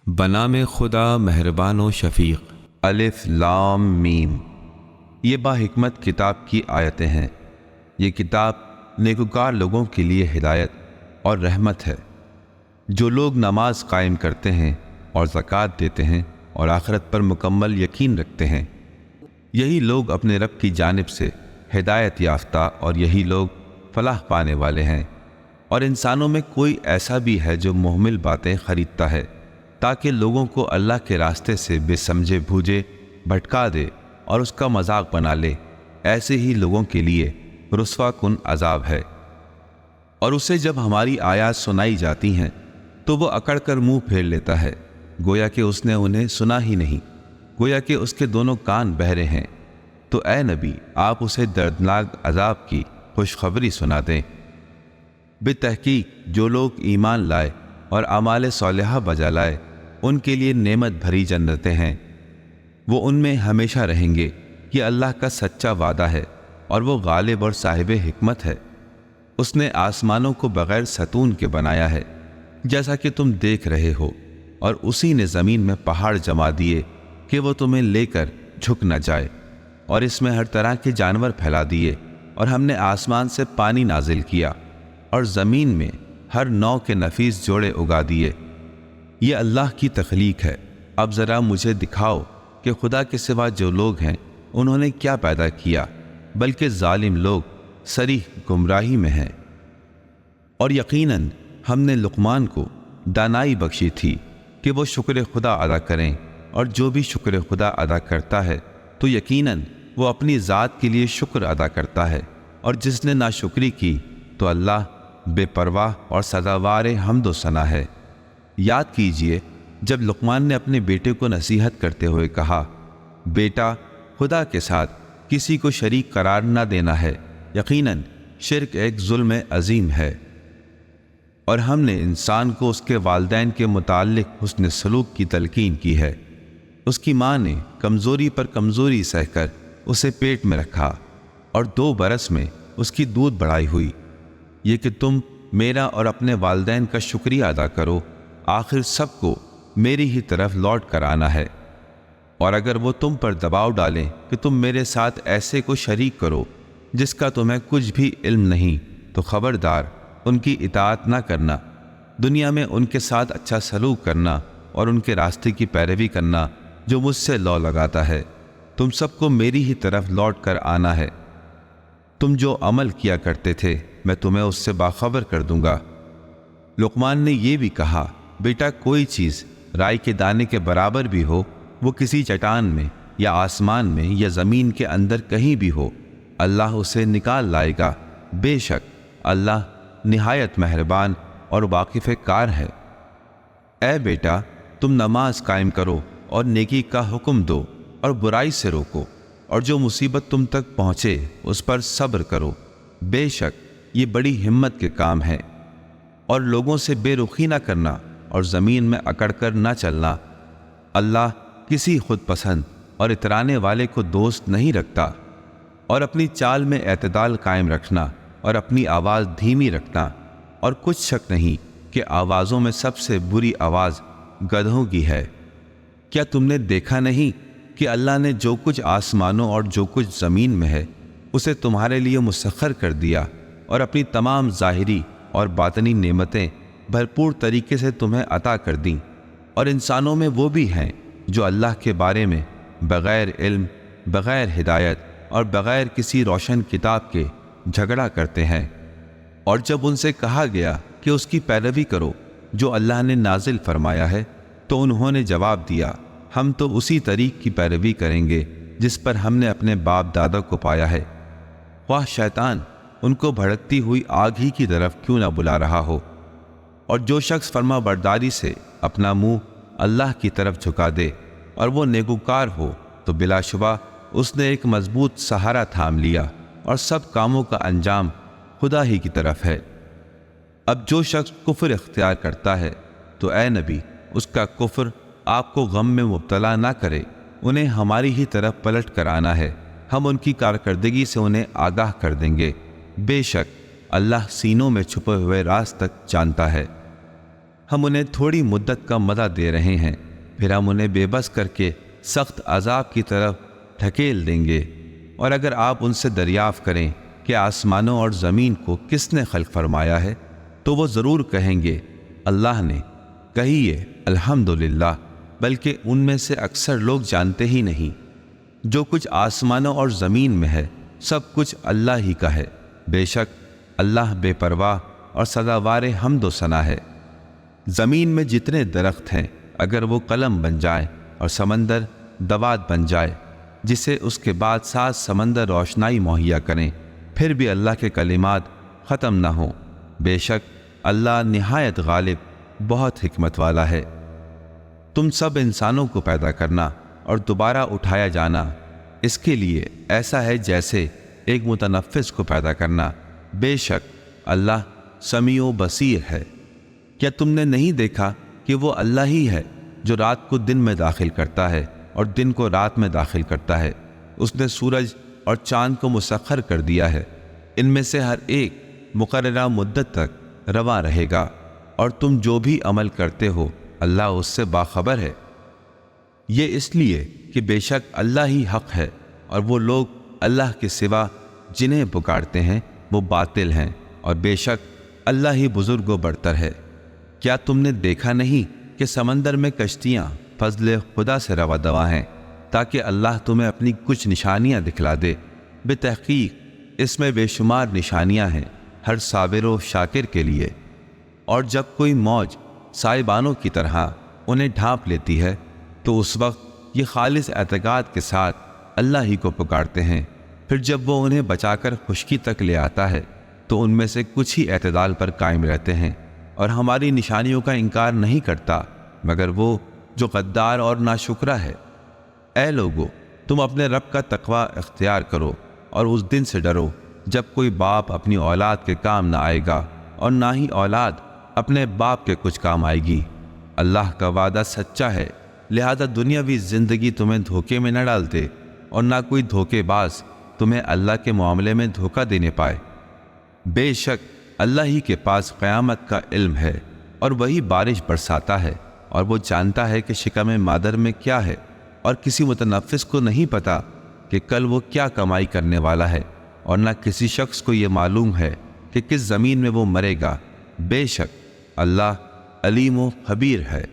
بنام خدا مہربان و شفیق۔ الف لام میم۔ یہ با حکمت کتاب کی آیتیں ہیں۔ یہ کتاب نیکوکار لوگوں کے لیے ہدایت اور رحمت ہے، جو لوگ نماز قائم کرتے ہیں اور زکوٰۃ دیتے ہیں اور آخرت پر مکمل یقین رکھتے ہیں۔ یہی لوگ اپنے رب کی جانب سے ہدایت یافتہ اور یہی لوگ فلاح پانے والے ہیں۔ اور انسانوں میں کوئی ایسا بھی ہے جو محمل باتیں خریدتا ہے تاکہ لوگوں کو اللہ کے راستے سے بے سمجھے بھوجے بھٹکا دے اور اس کا مذاق بنا لے۔ ایسے ہی لوگوں کے لیے رسوا کن عذاب ہے۔ اور اسے جب ہماری آیات سنائی جاتی ہیں تو وہ اکڑ کر منہ پھیر لیتا ہے، گویا کہ اس نے انہیں سنا ہی نہیں، گویا کہ اس کے دونوں کان بہرے ہیں۔ تو اے نبی، آپ اسے دردناک عذاب کی خوشخبری سنا دیں۔ بالتحقیق جو لوگ ایمان لائے اور اعمال صالحہ بجا لائے، ان کے لیے نعمت بھری جنتیں ہیں، وہ ان میں ہمیشہ رہیں گے۔ یہ اللہ کا سچا وعدہ ہے اور وہ غالب اور صاحب حکمت ہے۔ اس نے آسمانوں کو بغیر ستون کے بنایا ہے جیسا کہ تم دیکھ رہے ہو، اور اسی نے زمین میں پہاڑ جما دیے کہ وہ تمہیں لے کر جھک نہ جائے، اور اس میں ہر طرح کے جانور پھیلا دیے، اور ہم نے آسمان سے پانی نازل کیا اور زمین میں ہر نوع کے نفیس جوڑے اگا دیے۔ یہ اللہ کی تخلیق ہے۔ اب ذرا مجھے دکھاؤ کہ خدا کے سوا جو لوگ ہیں انہوں نے کیا پیدا کیا، بلکہ ظالم لوگ صریح گمراہی میں ہیں۔ اور یقیناً ہم نے لقمان کو دانائی بخشی تھی کہ وہ شکر خدا ادا کریں، اور جو بھی شکر خدا ادا کرتا ہے تو یقیناً وہ اپنی ذات کے لیے شکر ادا کرتا ہے، اور جس نے ناشکری کی تو اللہ بے پرواہ اور سزاوار حمد و ثنا ہے۔ یاد کیجئے جب لقمان نے اپنے بیٹے کو نصیحت کرتے ہوئے کہا، بیٹا، خدا کے ساتھ کسی کو شریک قرار نہ دینا ہے، یقیناً شرک ایک ظلم عظیم ہے۔ اور ہم نے انسان کو اس کے والدین کے متعلق حسن سلوک کی تلقین کی ہے۔ اس کی ماں نے کمزوری پر کمزوری سہ کر اسے پیٹ میں رکھا، اور 2 برس میں اس کی دودھ بڑھائی ہوئی۔ یہ کہ تم میرا اور اپنے والدین کا شکریہ ادا کرو، آخر سب کو میری ہی طرف لوٹ کر آنا ہے۔ اور اگر وہ تم پر دباؤ ڈالیں کہ تم میرے ساتھ ایسے کو شریک کرو جس کا تمہیں کچھ بھی علم نہیں، تو خبردار ان کی اطاعت نہ کرنا۔ دنیا میں ان کے ساتھ اچھا سلوک کرنا اور ان کے راستے کی پیروی کرنا جو مجھ سے لو لگاتا ہے۔ تم سب کو میری ہی طرف لوٹ کر آنا ہے۔ تم جو عمل کیا کرتے تھے میں تمہیں اس سے باخبر کر دوں گا۔ لقمان نے یہ بھی کہا، بیٹا، کوئی چیز رائی کے دانے کے برابر بھی ہو، وہ کسی چٹان میں یا آسمان میں یا زمین کے اندر کہیں بھی ہو، اللہ اسے نکال لائے گا۔ بے شک اللہ نہایت مہربان اور واقف کار ہے۔ اے بیٹا، تم نماز قائم کرو اور نیکی کا حکم دو اور برائی سے روکو، اور جو مصیبت تم تک پہنچے اس پر صبر کرو، بے شک یہ بڑی ہمت کے کام ہے۔ اور لوگوں سے بے رخی نہ کرنا اور زمین میں اکڑ کر نہ چلنا۔ اللہ کسی خود پسند اور اترانے والے کو دوست نہیں رکھتا۔ اور اپنی چال میں اعتدال قائم رکھنا اور اپنی آواز دھیمی رکھنا۔ اور کچھ شک نہیں کہ آوازوں میں سب سے بری آواز گدھوں کی ہے۔ کیا تم نے دیکھا نہیں کہ اللہ نے جو کچھ آسمانوں اور جو کچھ زمین میں ہے اسے تمہارے لیے مسخر کر دیا، اور اپنی تمام ظاہری اور باطنی نعمتیں بھرپور طریقے سے تمہیں عطا کر دیں۔ اور انسانوں میں وہ بھی ہیں جو اللہ کے بارے میں بغیر علم، بغیر ہدایت اور بغیر کسی روشن کتاب کے جھگڑا کرتے ہیں۔ اور جب ان سے کہا گیا کہ اس کی پیروی کرو جو اللہ نے نازل فرمایا ہے، تو انہوں نے جواب دیا، ہم تو اسی طریق کی پیروی کریں گے جس پر ہم نے اپنے باپ دادا کو پایا ہے، خواہ شیطان ان کو بھڑکتی ہوئی آگ ہی کی طرف کیوں نہ بلا رہا ہو۔ اور جو شخص فرما برداری سے اپنا منہ اللہ کی طرف جھکا دے اور وہ نیکوکار ہو، تو بلا شبہ اس نے ایک مضبوط سہارا تھام لیا، اور سب کاموں کا انجام خدا ہی کی طرف ہے۔ اب جو شخص کفر اختیار کرتا ہے تو اے نبی، اس کا کفر آپ کو غم میں مبتلا نہ کرے۔ انہیں ہماری ہی طرف پلٹ کر آنا ہے، ہم ان کی کارکردگی سے انہیں آگاہ کر دیں گے۔ بے شک اللہ سینوں میں چھپے ہوئے راز تک جانتا ہے۔ ہم انہیں تھوڑی مدت کا مزہ دے رہے ہیں، پھر ہم انہیں بے بس کر کے سخت عذاب کی طرف ڈھکیل دیں گے۔ اور اگر آپ ان سے دریافت کریں کہ آسمانوں اور زمین کو کس نے خلق فرمایا ہے، تو وہ ضرور کہیں گے اللہ نے۔ کہیے الحمدللہ، بلکہ ان میں سے اکثر لوگ جانتے ہی نہیں۔ جو کچھ آسمانوں اور زمین میں ہے سب کچھ اللہ ہی کا ہے، بے شک اللہ بے پرواہ اور سزاوار حمد و ثنا ہے۔ زمین میں جتنے درخت ہیں اگر وہ قلم بن جائے اور سمندر دوات بن جائے جسے اس کے بعد 7 سمندر روشنائی مہیا کریں، پھر بھی اللہ کے کلمات ختم نہ ہوں، بے شک اللہ نہایت غالب بہت حکمت والا ہے۔ تم سب انسانوں کو پیدا کرنا اور دوبارہ اٹھایا جانا اس کے لیے ایسا ہے جیسے ایک متنفس کو پیدا کرنا، بے شک اللہ سمیع و بصیر ہے۔ کیا تم نے نہیں دیکھا کہ وہ اللہ ہی ہے جو رات کو دن میں داخل کرتا ہے اور دن کو رات میں داخل کرتا ہے؟ اس نے سورج اور چاند کو مسخر کر دیا ہے، ان میں سے ہر ایک مقررہ مدت تک رواں رہے گا، اور تم جو بھی عمل کرتے ہو اللہ اس سے باخبر ہے۔ یہ اس لیے کہ بے شک اللہ ہی حق ہے، اور وہ لوگ اللہ کے سوا جنہیں پکارتے ہیں وہ باطل ہیں، اور بے شک اللہ ہی بزرگ و برتر ہے۔ کیا تم نے دیکھا نہیں کہ سمندر میں کشتیاں فضل خدا سے رواں دواں ہیں تاکہ اللہ تمہیں اپنی کچھ نشانیاں دکھلا دے؟ بے تحقیق اس میں بے شمار نشانیاں ہیں ہر صابر و شاکر کے لیے۔ اور جب کوئی موج سائبانوں کی طرح انہیں ڈھانپ لیتی ہے تو اس وقت یہ خالص اعتقاد کے ساتھ اللہ ہی کو پکارتے ہیں، پھر جب وہ انہیں بچا کر خشکی تک لے آتا ہے تو ان میں سے کچھ ہی اعتدال پر قائم رہتے ہیں اور ہماری نشانیوں کا انکار نہیں کرتا مگر وہ جو غدار اور ناشکرا ہے۔ اے لوگو، تم اپنے رب کا تقوی اختیار کرو اور اس دن سے ڈرو جب کوئی باپ اپنی اولاد کے کام نہ آئے گا اور نہ ہی اولاد اپنے باپ کے کچھ کام آئے گی۔ اللہ کا وعدہ سچا ہے، لہذا دنیاوی زندگی تمہیں دھوکے میں نہ ڈالتے اور نہ کوئی دھوکے باز تمہیں اللہ کے معاملے میں دھوکہ دینے پائے۔ بے شک اللہ ہی کے پاس قیامت کا علم ہے اور وہی بارش برساتا ہے، اور وہ جانتا ہے کہ شکم مادر میں کیا ہے، اور کسی متنفس کو نہیں پتا کہ کل وہ کیا کمائی کرنے والا ہے، اور نہ کسی شخص کو یہ معلوم ہے کہ کس زمین میں وہ مرے گا۔ بے شک اللہ علیم و خبیر ہے۔